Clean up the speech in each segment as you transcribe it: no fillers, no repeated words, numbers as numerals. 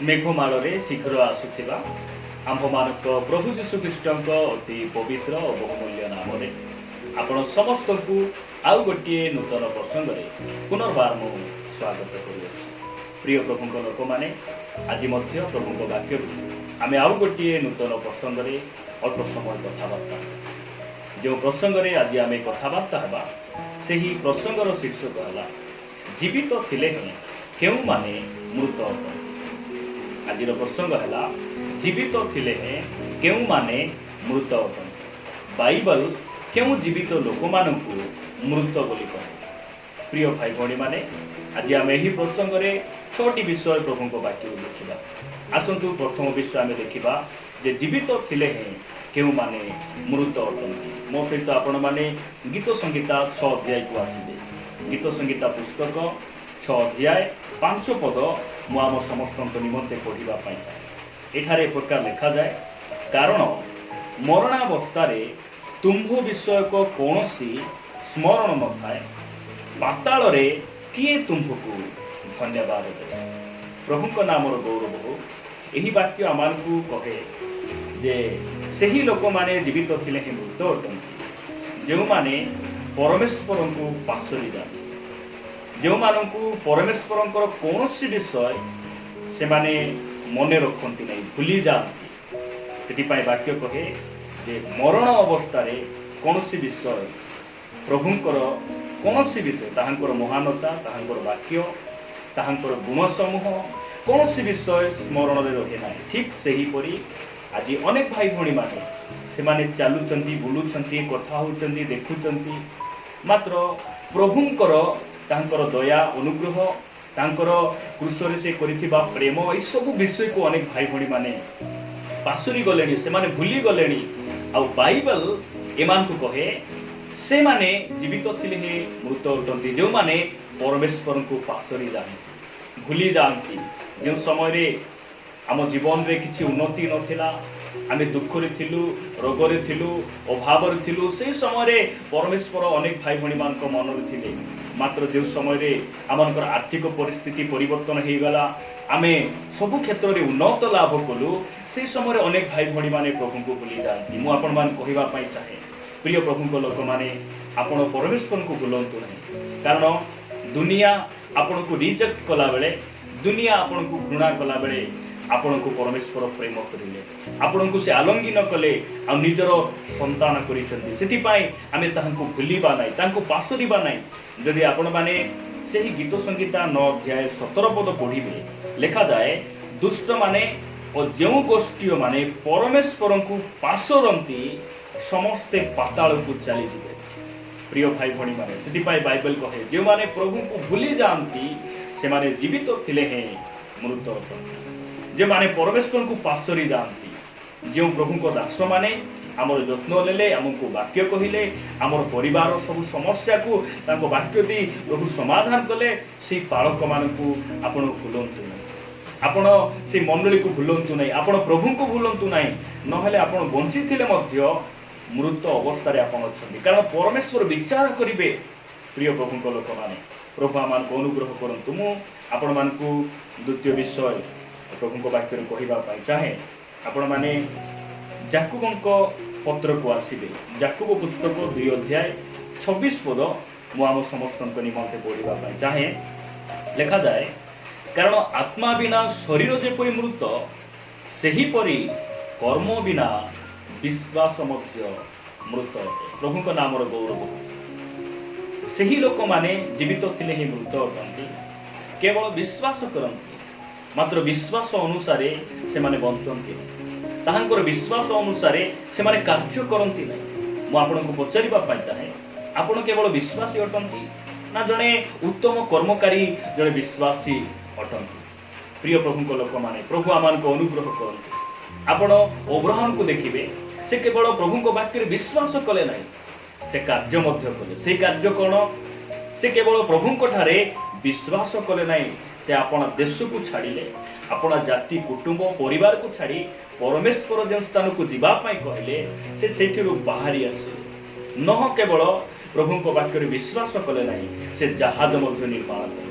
मेघमाଳରେ शीघ्र आसुथिबा आम्भमानक प्रभु जीशु ख्रीष्टଙ୍କ अति पवित्र और बहुमूल्य नामरे आपण समस्त को आउ गोटे नूतन प्रसंगे पुनर्बार मु स्वागत करुछि। प्रिय प्रभुଙ୍କ लोक माने आज मध्य प्रभुଙ୍କ वाक्य आमे आउ गोटे नूतन प्रसंगे अल्प समय कथबार्ता जो प्रसंगे आज आमे कथबार्ता हेबा सेही प्रसंगर शीर्षक है जीवित थिले केउ माने मृत अटंती। आज प्रसंग है जीवित थिले केउ माने मृत अटंती। बाइबल केउ जीवित लोक मानकु मृत बोली कहे। प्रिय भाई भणी माने आज आम यही प्रसंग में 6टी विषय प्रभु वाक्य देखा। आसतु प्रथम विषय आम देखा जे जीवित थिले केउ माने मृत अटंती। मो सहित आपण माने गीत संगीता 6 अध्याय को आसिबे। गीत संगीता पुस्तक 6 अध्याय 5 पद मु आम समस्त निमंते पढ़ा चाहे। एठारे प्रकार लिखा जाए, कारण मरणावस्था तुम्भ विषयक कौन स्मरण न थाए, पाताल रे किए तुम्भको धन्यवाद दे। प्रभु नाम गौरव हो। यही वाक्य आमान को कहे जे सही लोक माने जीवित थिले ही मृत अटंती जो माने परमेश्वर को पासरी जाते, जो मानकु परमेश्वर कौन विषय से माने मने रखती नहीं, भूली जाती। से वाक्य कहे जे मरण अवस्था कौन विषय प्रभुंकर कौन विषय ताहांकर महानता ताहांकर वाक्य ताहांकर गुण समूह कौन विषय स्मरण में रहे ना। ठीक से ही परी आज अनेक भाई भणी माने से माने चलुचंती बुलुचंती कथा होचंती देखुचंती, मात्र प्रभुंकर तांकर दया अनुग्रह तांकर कृषरे से करिथिबा प्रेम ए सब विषय को अनेक भाई भणी माने पासुरी गलेनी, से माने भूली गलेनी। आ बाइबल एमान को कहे से माने जीवित थिले हे मृत अटंती जो माने परमेश्वर को पासुरी जाती, भूली जाती। जो समय रे आम जीवन रे किछि उन्नति नथिला, आमे दुख रे थिलु, रोग रे थिलु, अभाव रे थिलु, से समय रे परमेश्वर अनेक भाई भणी मान को मन रे थिले। मात्र जो समय रे आमनकर आर्थिक परिस्थिति परिवर्तन हो गला, आमे सब क्षेत्र में उन्नत लाभ कलु, से समय अनेक भाई भणी माने प्रभु को भूली जाती। मु आपण मान कहिबा पई चाहे, प्रिय प्रभु लोक माने आपण परमेश्वर को भूलंतु नहीं। कारण दुनिया आपण को रिजेक्ट कला बेले, दुनिया आपण को घृणा कला बेले आपण को परमेश्वर प्रेम करिले, आपण को से आलंगिन कले आ निजर संतान करिसंती। सेति पई आमे ताहांको भूलिबा नाही, ताहांको पासरिबा नाही। जदि आपण माने सेही गीत संगीता 9 अध्याय 17 पद पढ़िबे, लिखा जाए, दुष्ट माने और जो गोष्ठी माने परमेश्वर को पासरंती समस्ते पाताल को चली जिवे। प्रिय भाई भणी माने सेति पई बाइबल कहे जो माने प्रभु को भूली जानती से माने जीवित थिले हैं मृत अटंती। जे माने परमेश्वर को पासरी जानती, जो प्रभु को दास माने आमर जत्न लेले, आमको वाक्य कहिले, आमर परिवार सब समस्या को ताको वाक्य दी प्रभु समाधान कले, से पालक मानकु आपण भूलंतु नहीं, आपण से मंडली को भूलंतु नहीं, आपण प्रभु को भूलंतु नहीं, नहले आपण बंची थिले मध्य मृत अवस्था रे आपण अछंती। कारण परमेश्वर विचार करिवे। प्रिय प्रभु लोक माने प्रभु आमान को अनुग्रह करंतु। मु आपण मानकु द्वितीय विषय प्रभु वाक्य कहवा चाहे, आपण माने जाकुबंक पत्र को आसिबे। जाकुब पुस्तक 2 अध्याय 26 पद मु आम समस्त निमंते पढ़ा चाहे। लिखा जाए, कारण आत्मा बिना शरीर जेपरि मृत, सेहीपरि कर्म बिना विश्वास मध्य मृत अटे। प्रभु नाम गौरव। सेही लोक माने जीवित थिले ही मृत अटंती, केवल विश्वास करंती, मात्र विश्वास अनुसारे से माने बंचंती, ताहांकर विश्वास अनुसारे से माने कार्य करंती नहीं। मु आपनको पचारिबा पई चाहे, आपण केवल विश्वासी अटंती ना जने उत्तम कर्मकारी जने विश्वासी अटंती। प्रिय प्रभु लोक माने प्रभु आमान को अनुग्रह करंती। आपण अब्राहम को देखिबे, से केवल प्रभु को वाक्य विश्वास कले नहीं, से कार्य मध्य कले। से कार्य कोन? से केवल प्रभु को ठारे विश्वास कले नहीं, से आपण देश को छाड़िले, आपण जाति कुटुंब परिवार को छाड़ी परमेश्वर जो स्थान को जीवा पाई कहले, से सेठिरु बाहरी आसिले। न केवल प्रभु को वाक्य विश्वास कले नहीं, से जहाज मध्य निर्माण कले।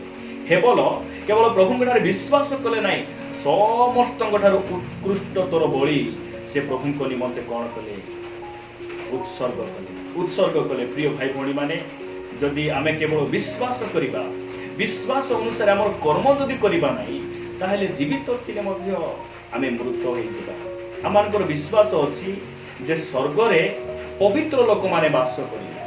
हेबल केवल प्रभु ठारे विश्वास कले नहीं, ସମସ୍ତଙ୍କଠାରୁ ଉତ୍କୃଷ୍ଟତର ବଳି ସେ ପ୍ରଭୁଙ୍କ ନିମନ୍ତେ କ'ଣ କଲେ? ଉତ୍ସର୍ଗ କଲେ। ପ୍ରିୟ ଭାଇ ଭଉଣୀମାନେ, ଯଦି ଆମେ କେବଳ ବିଶ୍ୱାସ କରିବା, ବିଶ୍ୱାସ ଅନୁସାରେ ଆମର କର୍ମ ଯଦି କରିବା ନାହିଁ, ତାହେଲେ ଜୀବିତ ଥିଲେ ମଧ୍ୟ ଆମେ ମୃତ ହୋଇଯିବା। ଆମମାନଙ୍କର ବିଶ୍ୱାସ ଅଛି ଯେ ସ୍ୱର୍ଗରେ ପବିତ୍ର ଲୋକମାନେ ବାସ କରିବେ।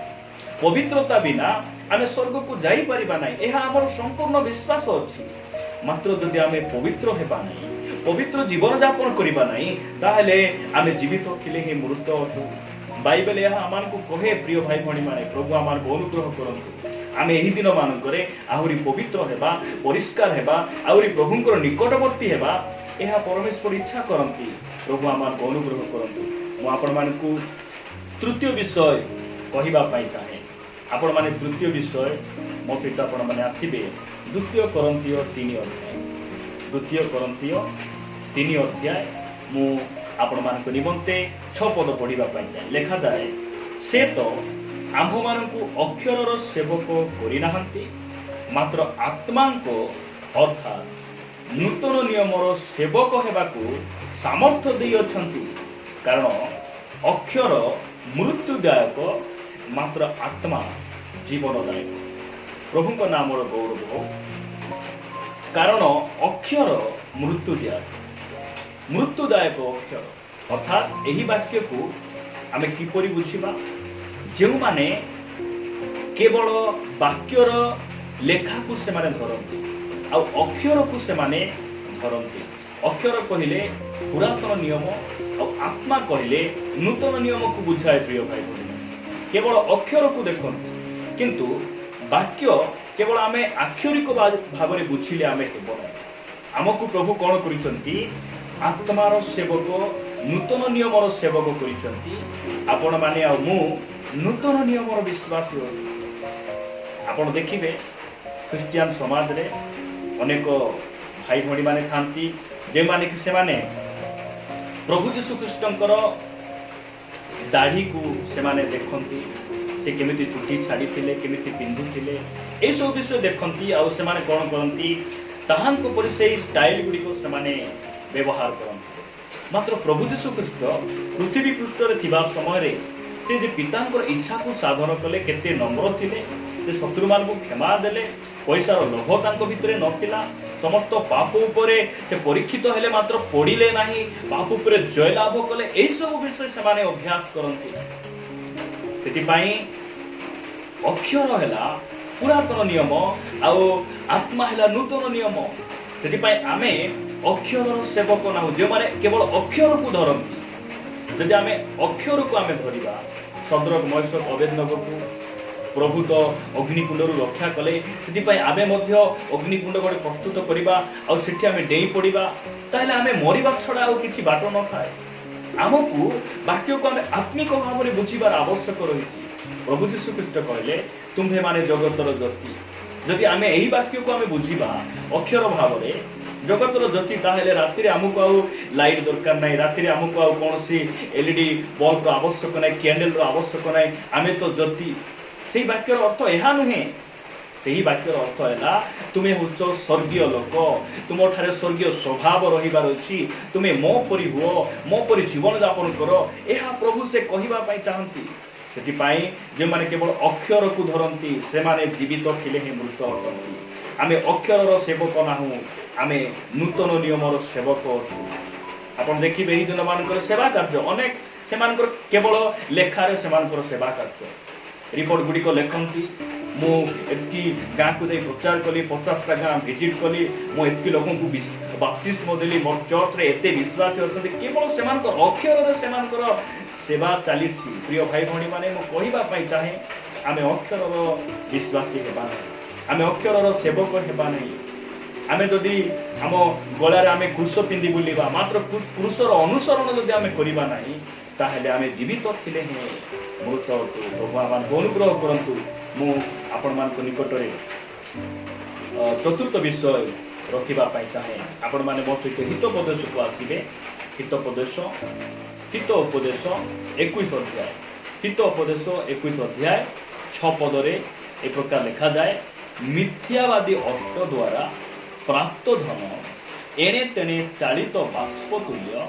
ପବିତ୍ରତା ବିନା ଆମେ ସ୍ୱର୍ଗକୁ ଯାଇପାରିବା ନାହିଁ, ଏହା ଆମର ସମ୍ପୂର୍ଣ୍ଣ ବିଶ୍ୱାସ ଅଛି। ମାତ୍ର ଯଦି ଆମେ ପବିତ୍ର ହେବା ନାହିଁ, ପବିତ୍ର ଜୀବନଯାପନ କରିବା ନାହିଁ, ତାହେଲେ ଆମେ ଜୀବିତ ଥିଲେ ହିଁ ମୃତ ଅଟୁ। ବାଇବେଲ ଏହା ଆମମାନଙ୍କୁ କହେ। ପ୍ରିୟ ଭାଇ ଭଉଣୀମାନେ, ପ୍ରଭୁ ଆମମାନଙ୍କୁ ଅନୁଗ୍ରହ କରନ୍ତୁ। ଆମେ ଏହି ଦିନ ମାନଙ୍କରେ ଆହୁରି ପବିତ୍ର ହେବା, ପରିଷ୍କାର ହେବା, ଆହୁରି ପ୍ରଭୁଙ୍କର ନିକଟବର୍ତ୍ତୀ ହେବା, ଏହା ପରମେଶ୍ୱର ଇଚ୍ଛା କରନ୍ତି। ପ୍ରଭୁ ଆମମାନଙ୍କୁ ଅନୁଗ୍ରହ କରନ୍ତୁ। ମୁଁ ଆପଣମାନଙ୍କୁ ତୃତୀୟ ବିଷୟ କହିବା ପାଇଁ ଚାହେଁ। ଆପଣମାନେ ତୃତୀୟ ବିଷୟ ମୋ ସହିତ ଆପଣମାନେ ଆସିବେ ଦ୍ୱିତୀୟ କରନ୍ଥୀୟ 3 ଅଧ୍ୟାୟ। ଦ୍ୱିତୀୟ କରନ୍ଥୀୟ 3 ଅଧ୍ୟାୟ ମୁଁ ଆପଣମାନଙ୍କ ନିମନ୍ତେ 6 ପଦ ପଢ଼ିବା ପାଇଁ ଚାହେଁ। ଲେଖାଯାଏ, ସେ ତ ଆମ୍ଭମାନଙ୍କୁ ଅକ୍ଷରର ସେବକ କରିନାହାନ୍ତି, ମାତ୍ର ଆତ୍ମାଙ୍କ ଅର୍ଥାତ୍ ନୂତନ ନିୟମର ସେବକ ହେବାକୁ ସାମର୍ଥ୍ୟ ଦେଇଅଛନ୍ତି। କାରଣ ଅକ୍ଷର ମୃତ୍ୟୁଦାୟକ, ମାତ୍ର ଆତ୍ମା ଜୀବନଦାୟକ। ପ୍ରଭୁଙ୍କ ନାମର ଗୌରବ ହଉ। କାରଣ ଅକ୍ଷର ମୃତ୍ୟୁଦାୟକ ଅକ୍ଷର। ଅର୍ଥାତ୍ ଏହି ବାକ୍ୟକୁ ଆମେ କିପରି ବୁଝିବା? ଯେଉଁମାନେ କେବଳ ବାକ୍ୟର ଲେଖାକୁ ସେମାନେ ଧରନ୍ତି, ଆଉ ଅକ୍ଷରକୁ ସେମାନେ ଧରନ୍ତି। ଅକ୍ଷର କହିଲେ ପୁରାତନ ନିୟମ, ଆଉ ଆତ୍ମା କହିଲେ ନୂତନ ନିୟମକୁ ବୁଝାଏ। ପ୍ରିୟ ଭାଇ ଭଉଣୀ, କେବଳ ଅକ୍ଷରକୁ ଦେଖନ୍ତୁ, କିନ୍ତୁ ବାକ୍ୟ କେବଳ ଆମେ ଆକ୍ଷରିକ ଭାବରେ ବୁଝିଲେ ଆମେ ହେବ ନାହିଁ। ଆମକୁ ପ୍ରଭୁ କ'ଣ କରିଛନ୍ତି? ଆତ୍ମାର ସେବକ, ନୂତନ ନିୟମର ସେବକ କରିଛନ୍ତି। ଆପଣମାନେ ଆଉ ମୁଁ ନୂତନ ନିୟମର ବିଶ୍ୱାସୀ ହେଉ। ଆପଣ ଦେଖିବେ ଖ୍ରୀଷ୍ଟିଆନ ସମାଜରେ ଅନେକ ଭାଇ ଭଉଣୀମାନେ ଥାନ୍ତି, ଯେଉଁମାନେ କି ସେମାନେ ପ୍ରଭୁ ଯୀଶୁ ଖ୍ରୀଷ୍ଟଙ୍କର ଦାଢ଼ିକୁ ସେମାନେ ଦେଖନ୍ତି, ସେ କେମିତି ଚୁଟି ଛାଡ଼ିଥିଲେ, କେମିତି ପିନ୍ଧୁଥିଲେ, ଏସବୁ ବିଷୟ ଦେଖନ୍ତି। ଆଉ ସେମାନେ କ'ଣ କରନ୍ତି? ତାହାଙ୍କ ପରି ସେହି ଷ୍ଟାଇଲ ଗୁଡ଼ିକ ସେମାନେ ବ୍ୟବହାର କରନ୍ତି। ମାତ୍ର ପ୍ରଭୁ ଯୀଶୁ ଖ୍ରୀଷ୍ଟ ପୃଥିବୀ ପୃଷ୍ଠରେ ଥିବା ସମୟରେ ସେ ଯେ ପିତାଙ୍କର ଇଚ୍ଛାକୁ ସାଧନ କଲେ, କେତେ ନମ୍ର ଥିଲେ, ସେ ଶତ୍ରୁମାନଙ୍କୁ କ୍ଷମା ଦେଲେ, ପଇସାର ଲୋଭ ତାଙ୍କ ଭିତରେ ନଥିଲା, ସମସ୍ତ ପାପ ଉପରେ ସେ ପରୀକ୍ଷିତ ହେଲେ ମାତ୍ର ପଡ଼ିଲେ ନାହିଁ, ପାପ ଉପରେ ଜୟଲାଭ କଲେ। ଏହିସବୁ ବିଷୟ ସେମାନେ ଅଭ୍ୟାସ କରନ୍ତି। ସେଥିପାଇଁ ଅକ୍ଷର ହେଲା ପୁରାତନ ନିୟମ, ଆଉ ଆତ୍ମା ହେଲା ନୂତନ ନିୟମ। ସେଥିପାଇଁ ଆମେ ଅକ୍ଷରର ସେବକ ନାହୁଁ, ଯେଉଁମାନେ କେବଳ ଅକ୍ଷରକୁ ଧରନ୍ତି। ଯଦି ଆମେ ଅକ୍ଷରକୁ ଆମେ ଧରିବା, ସଦ୍ରକ ମୈଶକ ଅବେଦନଗୋକୁ ପ୍ରଭୁ ତ ଅଗ୍ନିକୁଣ୍ଡରୁ ରକ୍ଷା କଲେ, ସେଥିପାଇଁ ଆମେ ମଧ୍ୟ ଅଗ୍ନିକୁଣ୍ଡ ଗୋଟେ ପ୍ରସ୍ତୁତ କରିବା, ଆଉ ସେଠି ଆମେ ଡେଇଁ ପଡ଼ିବା, ତାହେଲେ ଆମେ ମରିବା ଛଡ଼ା ଆଉ କିଛି ବାଟ ନଥାଏ। ଆମକୁ ବାକ୍ୟକୁ ଆମେ ଆତ୍ମିକ ଭାବରେ ବୁଝିବାର ଆବଶ୍ୟକ ରହିଛି। ପ୍ରଭୁ ଯୀଶୁ ଖ୍ରୀଷ୍ଟ କହିଲେ, ତୁମ୍ଭେମାନେ ଜଗତର ଜ୍ୟୋତି। ଯଦି ଆମେ ଏହି ବାକ୍ୟକୁ ଆମେ ବୁଝିବା ଅକ୍ଷର ଭାବରେ, ଜଗତର ଜ୍ୟୋତି, ତାହେଲେ ରାତିରେ ଆମକୁ ଆଉ ଲାଇଟ୍ ଦରକାର ନାହିଁ, ରାତିରେ ଆମକୁ ଆଉ କୌଣସି LED ବଲ୍ବର ଆବଶ୍ୟକ ନାହିଁ, କ୍ୟାଣ୍ଡେଲର ଆବଶ୍ୟକ ନାହିଁ। ଆମେ ତ ଜ୍ୟୋତି। ସେହି ବାକ୍ୟର ଅର୍ଥ ଏହା ନୁହେଁ। ସେହି ବାକ୍ୟର ଅର୍ଥ ହେଲା, ତୁମେ ହେଉଛ ସ୍ୱର୍ଗୀୟ ଲୋକ, ତୁମଠାରେ ସ୍ୱର୍ଗୀୟ ସ୍ୱଭାବ ରହିବାର ଅଛି, ତୁମେ ମୋ ପରି ହୁଅ, ମୋ ପରି ଜୀବନଯାପନ କର। ଏହା ପ୍ରଭୁ ସେ କହିବା ପାଇଁ ଚାହାନ୍ତି। ସେଥିପାଇଁ ଯେଉଁମାନେ କେବଳ ଅକ୍ଷରକୁ ଧରନ୍ତି, ସେମାନେ ଜୀବିତ ଥିଲେ ହିଁ ମୃତ ଅଟନ୍ତି। ଆମେ ଅକ୍ଷରର ସେବକ ନାହୁଁ, ଆମେ ନୂତନ ନିୟମର ସେବକ ଅଛୁ। ଆପଣ ଦେଖିବେ ଏହି ଦିନମାନଙ୍କର ସେବା କାର୍ଯ୍ୟ ଅନେକ, ସେମାନଙ୍କର କେବଳ ଲେଖାରେ ସେମାନଙ୍କର ସେବା କାର୍ଯ୍ୟ, ରିପୋର୍ଟ ଗୁଡ଼ିକ ଲେଖନ୍ତି। ମୁଁ ଏତିକି ଗାଁକୁ ଯାଇ ପ୍ରଚାର କଲି, 50ଟା ଗାଁ ଭିଜିଟ୍ କଲି, ମୁଁ ଏତିକି ଲୋକଙ୍କୁ ବାପ୍ତିସ୍ମ ଦେଲି, ମୋ ଚର୍ଚ୍ଚରେ ଏତେ ବିଶ୍ୱାସୀ ଅଛନ୍ତି। କେବଳ ସେମାନଙ୍କର ଅକ୍ଷରରେ ସେମାନଙ୍କର ସେବା ଚାଲିଛି। ପ୍ରିୟ ଭାଇ ଭଉଣୀମାନେ, ମୁଁ କହିବା ପାଇଁ ଚାହେଁ, ଆମେ ଅକ୍ଷରର ବିଶ୍ୱାସୀ ହେବା ନାହିଁ, ଆମେ ଅକ୍ଷରର ସେବକ ହେବା ନାହିଁ। ଆମେ ଯଦି ଆମ ଗଳାରେ ଆମେ କୃଷ ପିନ୍ଧି ବୁଲିବା, ମାତ୍ର କୃଷର ଅନୁସରଣ ଯଦି ଆମେ କରିବା ନାହିଁ, ତାହେଲେ ଆମେ ଜୀବିତ ଥିଲେ ହିଁ ମୃତ ଅଟୁ। ପ୍ରଭୁ ଆମମାନଙ୍କୁ ଅନୁଗ୍ରହ କରନ୍ତୁ। ମୁଁ ଆପଣମାନଙ୍କ ନିକଟରେ ଚତୁର୍ଥ ବିଷୟ ରଖିବା ପାଇଁ ଚାହେଁ। ଆପଣମାନେ ମୋ ସହିତ ହିତୋପଦେଶକୁ ଆସିବେ। ହିତୋପଦେଶ 21 ଅଧ୍ୟାୟ, ହିତୋପଦେଶ 21 ଅଧ୍ୟାୟ 6 ପଦରେ ଏ ପ୍ରକାର ଲେଖାଯାଏ, ମିଥ୍ୟାବାଦୀ ଅଷ୍ଟ ଦ୍ୱାରା ପ୍ରାପ୍ତ ଧନ एणे तेणे चालित बाष्प तुल्य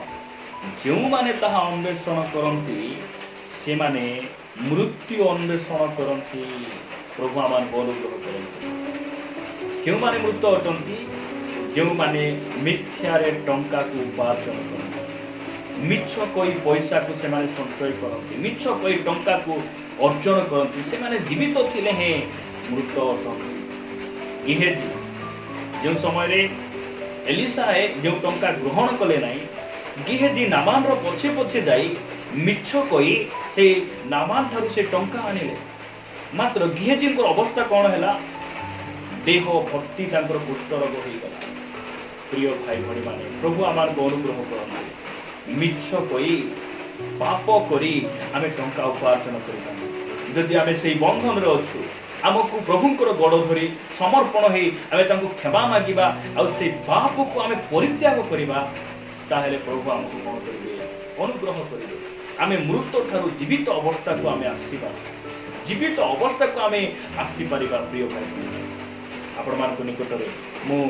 ଯେଉଁମାନେ ତାହା ଅନ୍ୱେଷଣ କରନ୍ତି ସେମାନେ ମୃତ୍ୟୁ ଅନ୍ୱେଷଣ କରନ୍ତି। ପ୍ରଭୁ ଆମମାନଙ୍କୁ ଅନୁଗ୍ରହ କରନ୍ତି। କେଉଁମାନେ ମୃତ ଅଟନ୍ତି? ଯେଉଁମାନେ ମିଥ୍ୟାରେ ଟଙ୍କାକୁ ଉପାର୍ଜନ କରନ୍ତି, ମିଛ କହି ପଇସାକୁ ସେମାନେ ସଞ୍ଚୟ କରନ୍ତି, ମିଛ କହି ଟଙ୍କାକୁ ଅର୍ଜନ କରନ୍ତି, ସେମାନେ ଜୀବିତ ଥିଲେ ହେଁ ମୃତ ଅଟନ୍ତି। ଗେହାଜି ଯେଉଁ ସମୟରେ ଏଲିଶାଏ ଯେଉଁ ଟଙ୍କା ଗ୍ରହଣ କଲେ ନାହିଁ, ଗେହାଜି ନାମାନର ପଛେ ପଛେ ଯାଇ ମିଛ କହି ସେ ନାମାନ ଠାରୁ ସେ ଟଙ୍କା ଆଣିଲେ। ମାତ୍ର ଗେହାଜିଙ୍କର ଅବସ୍ଥା କ'ଣ ହେଲା? ଦେହ ଭର୍ତ୍ତି ତାଙ୍କର କୁଷ୍ଠ ରୋଗ ହୋଇଗଲା। ପ୍ରିୟ ଭାଇ ଭଉଣୀମାନେ, ପ୍ରଭୁ ଆମମାନଙ୍କୁ ଅନୁଗ୍ରହ କରନ୍ତି। ମିଛ କହି ପାପ କରି ଆମେ ଟଙ୍କା ଉପାର୍ଜନ କରିଥାନ୍ତି। ଯଦି ଆମେ ସେଇ ବନ୍ଧନରେ ଅଛୁ, ଆମକୁ ପ୍ରଭୁଙ୍କର ଗୋଡ଼ ଧରି ସମର୍ପଣ ହେଇ ଆମେ ତାଙ୍କୁ କ୍ଷମା ମାଗିବା ଆଉ ସେଇ ପାପକୁ ଆମେ ପରିତ୍ୟାଗ କରିବା, ତାହେଲେ ପ୍ରଭୁ ଆମକୁ କ'ଣ କରିବେ? ଅନୁଗ୍ରହ କରିବେ। ଆମେ ମୃତ ଠାରୁ ଜୀବିତ ଅବସ୍ଥାକୁ ଆମେ ଆସିବା, ଜୀବିତ ଅବସ୍ଥାକୁ ଆମେ ଆସିପାରିବା। ପ୍ରିୟ ଭାଇ ଆପଣମାନଙ୍କ ନିକଟରେ ମୁଁ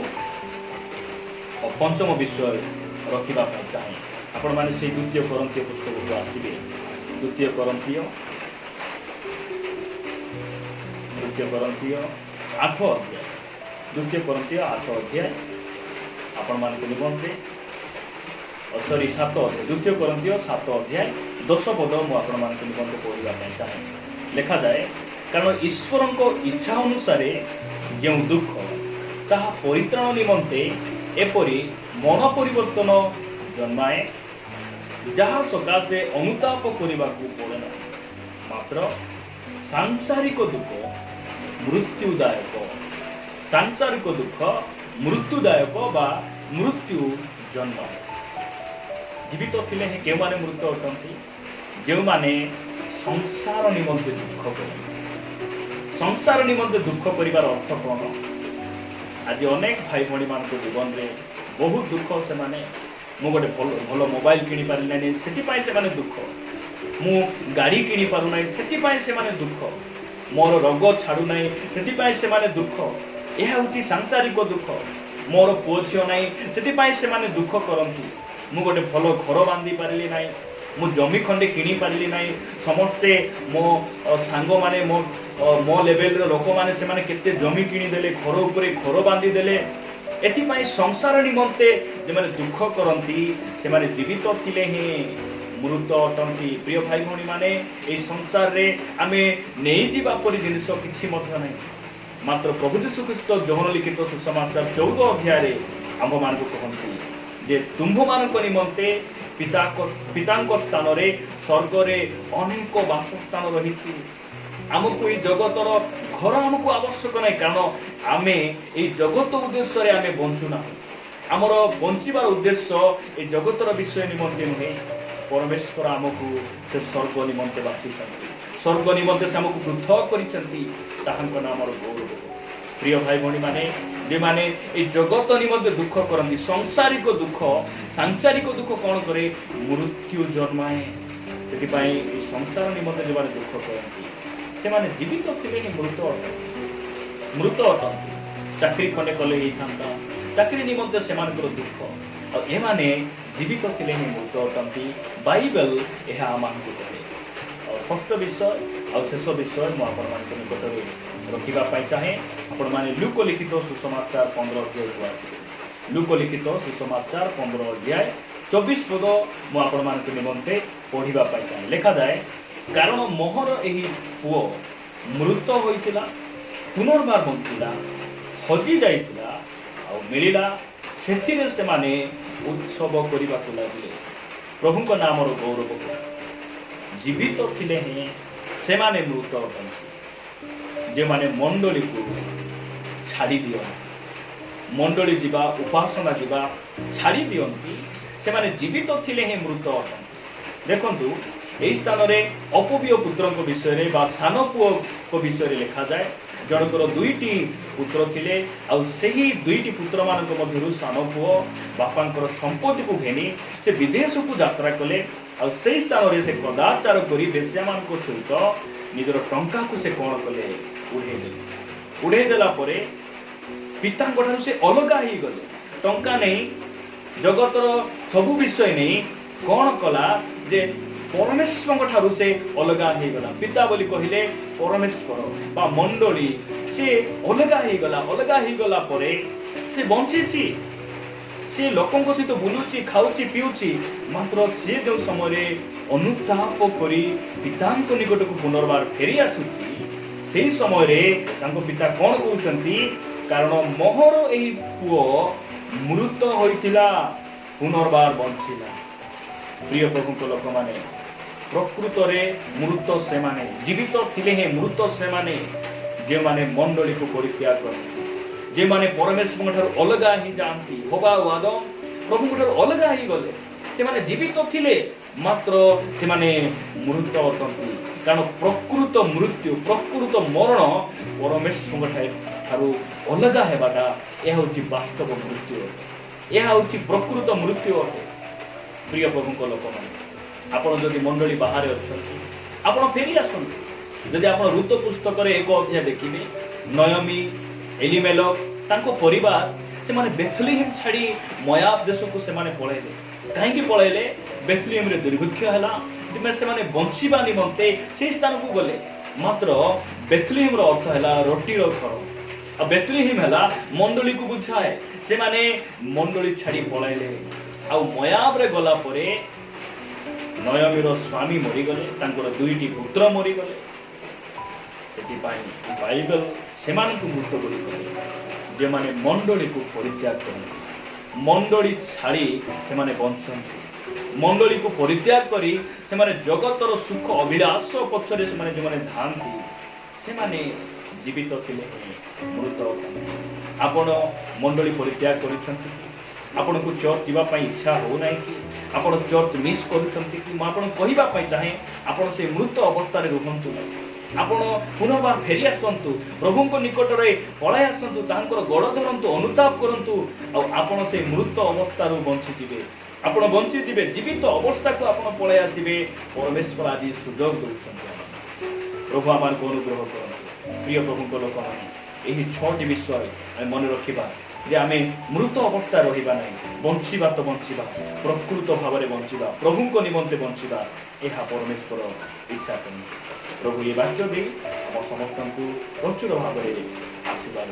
ପଞ୍ଚମ ବିଷୟ ରଖିବା ପାଇଁ ଚାହେଁ। ଆପଣମାନେ ସେଇ ଦ୍ୱିତୀୟ କରନ୍ତୀୟ ପୁସ୍ତକକୁ ଆସିବେ। ଦ୍ୱିତୀୟ କରନ୍ତୀୟ 8 ଅଧ୍ୟାୟ, ଦ୍ୱିତୀୟ କରନ୍ତୀୟ 8 ଅଧ୍ୟାୟ ଆପଣମାନଙ୍କ ନିମନ୍ତେ 7 ଅଧ୍ୟାୟ, ଦ୍ୱିତୀୟ କରନ୍ତୀୟ 7 ଅଧ୍ୟାୟ 10 ପଦ ମୁଁ ଆପଣମାନଙ୍କ ନିମନ୍ତେ ପଢ଼ିବା ପାଇଁ ଚାହେଁ। ଲେଖାଯାଏ, କାରଣ ଈଶ୍ୱରଙ୍କ ଇଚ୍ଛା ଅନୁସାରେ ଯେଉଁ ଦୁଃଖ ତାହା ପରିତ୍ରାଣ ନିମନ୍ତେ ଏପରି ମନ ପରିବର୍ତ୍ତନ ଜନ୍ମାଏ, ଯାହା ସକାଶେ ଅନୁତାପ କରିବାକୁ ପଡ଼େ ନାହିଁ। ମାତ୍ର ସାଂସାରିକ ଦୁଃଖ ମୃତ୍ୟୁଦାୟକ, ସାଂସାରିକ ଦୁଃଖ ମୃତ୍ୟୁଦାୟକ ବା ମୃତ୍ୟୁ ଜନ୍ମାଏ। ଜୀବିତ ଥିଲେ ହିଁ କେଉଁମାନେ ମୃତ ଅଟନ୍ତି? ଯେଉଁମାନେ ସଂସାର ନିମନ୍ତେ ଦୁଃଖ କରନ୍ତି। ସଂସାର ନିମନ୍ତେ ଦୁଃଖ କରିବାର ଅର୍ଥ କ'ଣ? ଆଜି ଅନେକ ଭାଇ ଭଉଣୀମାନଙ୍କ ଜୀବନରେ ବହୁତ ଦୁଃଖ। ସେମାନେ ମୁଁ ଗୋଟେ ଭଲ ମୋବାଇଲ କିଣିପାରିଲିନି, ସେଥିପାଇଁ ସେମାନେ ଦୁଃଖ। ମୁଁ ଗାଡ଼ି କିଣିପାରୁନାହିଁ, ସେଥିପାଇଁ ସେମାନେ ଦୁଃଖ। ମୋର ରୋଗ ଛାଡ଼ୁନାହିଁ, ସେଥିପାଇଁ ସେମାନେ ଦୁଃଖ। ଏହା ହେଉଛି ସାଂସାରିକ ଦୁଃଖ। ମୋର ପୁଅ ଝିଅ ନାହିଁ, ସେଥିପାଇଁ ସେମାନେ ଦୁଃଖ କରନ୍ତି। ମୁଁ ଗୋଟେ ଭଲ ଘର ବାନ୍ଧି ପାରିଲି ନାହିଁ, ମୁଁ ଜମି ଖଣ୍ଡେ କିଣିପାରିଲି ନାହିଁ। ସମସ୍ତେ ମୋ ସାଙ୍ଗମାନେ ମୋ ଲେଭେଲର ଲୋକମାନେ ସେମାନେ କେତେ ଜମି କିଣିଦେଲେ, ଘର ଉପରେ ଘର ବାନ୍ଧିଦେଲେ। ଏଥିପାଇଁ ସଂସାର ନିମନ୍ତେ ଯେଉଁମାନେ ଦୁଃଖ କରନ୍ତି ସେମାନେ ଜୀବିତ ଥିଲେ ହିଁ ମୃତ ଅଟନ୍ତି। ପ୍ରିୟ ଭାଇ ଭଉଣୀମାନେ, ଏହି ସଂସାରରେ ଆମେ ନେଇଯିବା ପରି ଜିନିଷ କିଛି ମଧ୍ୟ ନାହିଁ। ମାତ୍ର ପ୍ରଭୁ ଯୀଶୁ ଖ୍ରୀଷ୍ଟ ଯୋହନ ଲିଖିତ ସୁସମାଚାର 14 ଅଧ୍ୟାୟରେ ଆମ୍ଭମାନଙ୍କୁ କହନ୍ତି ଯେ ତୁମ୍ଭମାନଙ୍କ ନିମନ୍ତେ ପିତାଙ୍କ ସ୍ଥାନରେ ସ୍ୱର୍ଗରେ ଅନେକ ବାସସ୍ଥାନ ରହିଛି। ଆମକୁ ଏହି ଜଗତର ଘର ଆମକୁ ଆବଶ୍ୟକ ନାହିଁ, କାରଣ ଆମେ ଏହି ଜଗତ ଉଦ୍ଦେଶ୍ୟରେ ଆମେ ବଞ୍ଚୁନାହୁଁ। ଆମର ବଞ୍ଚିବାର ଉଦ୍ଦେଶ୍ୟ ଏହି ଜଗତର ବିଷୟ ନିମନ୍ତେ ନୁହେଁ। ପରମେଶ୍ୱର ଆମକୁ ସେ ସ୍ୱର୍ଗ ନିମନ୍ତେ ବାଛିଛନ୍ତି, ସ୍ୱର୍ଗ ନିମନ୍ତେ ସେ ଆମକୁ ପୃଥକ କରିଛନ୍ତି। ତାହାଙ୍କ ନାମର ଗୌରବ। ପ୍ରିୟ ଭାଇ ଭଉଣୀମାନେ, ଯେଉଁମାନେ ଏହି ଜଗତ ନିମନ୍ତେ ଦୁଃଖ କରନ୍ତି, ସାଂସାରିକ ଦୁଃଖ କ'ଣ କରେ? ମୃତ୍ୟୁ ଜନ୍ମାଏ। ସେଥିପାଇଁ ଏହି ସଂସାର ନିମନ୍ତେ ଯେଉଁମାନେ ଦୁଃଖ କରନ୍ତି ସେମାନେ ଜୀବିତ ଥିଲେ ହିଁ ମୃତ ଅଟନ୍ତି। ଚାକିରି ଖଣ୍ଡେ କଲେ ହେଇଥାନ୍ତା, ଚାକିରି ନିମନ୍ତେ ସେମାନଙ୍କର ଦୁଃଖ। ଆଉ ଏମାନେ ଜୀବିତ ଥିଲେ ହିଁ ମୃତ ଅଟନ୍ତି। ବାଇବେଲ ଏହା ଆମମାନଙ୍କୁ କହେ। ଆଉ ଷଷ୍ଠ ବିଷୟ ଆଉ ଶେଷ ବିଷୟ ମୁଁ ଆପଣମାନଙ୍କ ନିକଟରେ ରଖିବା ପାଇଁ ଚାହେଁ। ଆପଣମାନେ ଲୁକ ଲିଖିତ ସୁସମାଚାର 15 ଅଧ୍ୟାୟକୁ ଆସିବେ। ଲୁକ ଲିଖିତ ସୁସମାଚାର 15 ଅଧ୍ୟାୟ 24 ପଦ ମୁଁ ଆପଣମାନଙ୍କ ନିମନ୍ତେ ପଢ଼ିବା ପାଇଁ ଚାହେଁ। ଲେଖାଯାଏ, କାରଣ ମୋହର ଏହି ପୁଅ ମୃତ ହୋଇଥିଲା, ପୁନର୍ବାର ବଞ୍ଚିଲା, ହଜି ଯାଇଥିଲା ଆଉ ମିଳିଲା। ସେଥିରେ ସେମାନେ ଉତ୍ସବ କରିବାକୁ ଲାଗିଲେ। ପ୍ରଭୁଙ୍କ ନାମର ଗୌରବ। ଜୀବିତ ଥିଲେ ହିଁ ସେମାନେ ମୃତ ଅଟନ୍ତି। ଯେଉଁମାନେ ମଣ୍ଡଳୀକୁ ଛାଡ଼ି ଦିଅନ୍ତି, ମଣ୍ଡଳୀ ଯିବା, ଉପାସନା ଯିବା ଛାଡ଼ି ଦିଅନ୍ତି, ସେମାନେ ଜୀବିତ ଥିଲେ ହିଁ ମୃତ ଅଟନ୍ତି। ଦେଖନ୍ତୁ, ଏହି ସ୍ଥାନରେ ଅପବୀୟ ପୁତ୍ରଙ୍କ ବିଷୟରେ ବା ସାନ ପୁଅଙ୍କ ବିଷୟରେ ଲେଖାଯାଏ। ଜଣଙ୍କର 2ଟି ପୁତ୍ର ଥିଲେ, ଆଉ ସେହି 2ଟି ପୁତ୍ରମାନଙ୍କ ମଧ୍ୟରୁ ସାନ ପୁଅ ବାପାଙ୍କର ସମ୍ପତ୍ତିକୁ ଘେନି ସେ ବିଦେଶକୁ ଯାତ୍ରା କଲେ। ଆଉ ସେହି ସ୍ଥାନରେ ସେ କଦାଚାର କରି ବେଶ୍ୟାମାନଙ୍କ ସହିତ ନିଜର ଟଙ୍କାକୁ ସେ କ'ଣ କଲେ? ଉଡ଼େଇ ଦେଲା ପରେ ପିତାଙ୍କ ଠାରୁ ସେ ଅଲଗା ହେଇଗଲେ। ଟଙ୍କା ନେଇ ଜଗତର ସବୁ ବିଷୟ ନେଇ କ'ଣ କଲା ଯେ ପରମେଶ୍ୱରଙ୍କ ଠାରୁ ସେ ଅଲଗା ହେଇଗଲା। ପିତା ବୋଲି କହିଲେ ପରମେଶ୍ୱର ବା ମଣ୍ଡଳୀ, ସେ ଅଲଗା ହେଇଗଲା ପରେ ସେ ବଞ୍ଚିଛି, ସେ ଲୋକଙ୍କ ସହିତ ବୁଲୁଛି, ଖାଉଛି, ପିଉଛି, ମାତ୍ର ସେ ଯେଉଁ ସମୟରେ ଅନୁତାପ କରି ପିତାଙ୍କ ନିକଟକୁ ପୁନର୍ବାର ଫେରି ଆସୁଛି, ସେହି ସମୟରେ ତାଙ୍କ ପିତା କ'ଣ କହୁଛନ୍ତି? କାରଣ ମୋହର ଏହି ପୁଅ ମୃତ ହୋଇଥିଲା, ପୁନର୍ବାର ବଞ୍ଚିଲା। ପ୍ରିୟ ପ୍ରଭୁଙ୍କ ଲୋକମାନେ, ପ୍ରକୃତରେ ମୃତ ସେମାନେ, ଜୀବିତ ଥିଲେ ହେଁ ମୃତ ସେମାନେ, ଯେଉଁମାନେ ମଣ୍ଡଳୀକୁ ପରିତ୍ୟାଗ କରନ୍ତି, ଯେଉଁମାନେ ପରମେଶ୍ୱରଙ୍କ ଠାରୁ ଅଲଗା ହେଇଯାଆନ୍ତି। ହବା ଓ ଆଦମ ପ୍ରଭୁଙ୍କ ଠାରୁ ଅଲଗା ହେଇଗଲେ, ସେମାନେ ଜୀବିତ ଥିଲେ ମାତ୍ର ସେମାନେ ମୃତ ଅଟନ୍ତି। କାରଣ ପ୍ରକୃତ ମୃତ୍ୟୁ, ପ୍ରକୃତ ମରଣ ପରମେଶ୍ୱରଙ୍କ ଠାରୁ ଅଲଗା ହେବାଟା ଏହା ହେଉଛି ବାସ୍ତବ ମୃତ୍ୟୁ ଅଟେ, ଏହା ହେଉଛି ପ୍ରକୃତ ମୃତ୍ୟୁ ଅଟେ। ପ୍ରିୟ ପ୍ରଭୁଙ୍କ ଲୋକମାନେ, ଆପଣ ଯଦି ମଣ୍ଡଳୀ ବାହାରେ ଅଛନ୍ତି, ଆପଣ ଫେରି ଆସନ୍ତୁ। ଯଦି ଆପଣ ଋତ ପୁସ୍ତକରେ 1 ଅଧ୍ୟାୟ ଦେଖିବେ, ନୟମୀ, ଏଲିମେଲକ, ତାଙ୍କ ପରିବାର ସେମାନେ ବେଥଲେହେମ ଛାଡ଼ି ମୋଆବ ଦେଶକୁ ସେମାନେ ପଳେଇଲେ। କାହିଁକି ପଳେଇଲେ? ବେଥଲେହେମରେ ଦୁର୍ଭିକ୍ଷ ହେଲା, ସେମାନେ ବଞ୍ଚିବା ନିମନ୍ତେ ସେହି ସ୍ଥାନକୁ ଗଲେ। ମାତ୍ର ବେଥଲେହେମର ଅର୍ଥ ହେଲା ରୋଟିର ଘର, ଆଉ ବେଥଲେହେମ ହେଲା ମଣ୍ଡଳୀକୁ ବୁଝାଏ। ସେମାନେ ମଣ୍ଡଳୀ ଛାଡ଼ି ପଳାଇଲେ। ଆଉ ମୋଆବରେ ଗଲା ପରେ ନୟମୀର ସ୍ୱାମୀ ମରିଗଲେ, ତାଙ୍କର 2ଟି ପୁତ୍ର ମରିଗଲେ। ସେଥିପାଇଁ ବାଇବେଲ ସେମାନଙ୍କୁ ମୃତ କରି କଲେ, ଯେଉଁମାନେ ମଣ୍ଡଳୀକୁ ପରିତ୍ୟାଗ କରନ୍ତି, ମଣ୍ଡଳୀ ଛାଡ଼ି ସେମାନେ ବଞ୍ଚନ୍ତି। ମଣ୍ଡଳୀକୁ ପରିତ୍ୟାଗ କରି ସେମାନେ ଜଗତର ସୁଖ ଅଭିଳାଷ ପଛରେ ସେମାନେ ଯେଉଁମାନେ ଧାଆନ୍ତି, ସେମାନେ ଜୀବିତ ଥିଲେ ମୃତ ଅଟନ୍ତି। ଆପଣ ମଣ୍ଡଳୀ ପରିତ୍ୟାଗ କରିଛନ୍ତି କି? ଆପଣଙ୍କୁ ଚର୍ଚ୍ଚ ଯିବା ପାଇଁ ଇଚ୍ଛା ହେଉନାହିଁ କି? ଆପଣ ଚର୍ଚ୍ଚ ମିସ୍ କରୁଛନ୍ତି କି? ମୁଁ ଆପଣଙ୍କୁ କହିବା ପାଇଁ ଚାହେଁ, ଆପଣ ସେ ମୃତ ଅବସ୍ଥାରେ ରୁହନ୍ତୁ ନାହିଁ। ଆପଣ ପୁନର୍ବାର ଫେରି ଆସନ୍ତୁ, ପ୍ରଭୁଙ୍କ ନିକଟରେ ପଳାଇ ଆସନ୍ତୁ, ତାଙ୍କର ଗୋଡ଼ ଧରନ୍ତୁ, ଅନୁତାପ କରନ୍ତୁ, ଆଉ ଆପଣ ସେ ମୃତ ଅବସ୍ଥାରୁ ବଞ୍ଚିଯିବେ। ଆପଣ ବଞ୍ଚିଯିବେ, ଜୀବିତ ଅବସ୍ଥାକୁ ଆପଣ ପଳାଇ ଆସିବେ। ପରମେଶ୍ୱର ଆଜି ସୁଯୋଗ ଦେଉଛନ୍ତି। ପ୍ରଭୁ ଆମକୁ ଅନୁଗ୍ରହ କରନ୍ତୁ। ପ୍ରିୟ ପ୍ରଭୁଙ୍କ ଲୋକମାନେ, ଏହି 6ଟି ବିଷୟ ଆମେ ମନେ ରଖିବା ଯେ ଆମେ ମୃତ ଅବସ୍ଥା ରହିବା ନାହିଁ, ବଞ୍ଚିବା ତ ବଞ୍ଚିବା, ପ୍ରକୃତ ଭାବରେ ବଞ୍ଚିବା, ପ୍ରଭୁଙ୍କ ନିମନ୍ତେ ବଞ୍ଚିବା, ଏହା ପରମେଶ୍ୱର ଇଚ୍ଛା କରନ୍ତି। ପ୍ରଭୁ ଏ ବାକ୍ୟ ଦେଇ ଆମ ସମସ୍ତଙ୍କୁ ପ୍ରଚୁର ଭାବରେ ଆଶୀର୍ବାଦ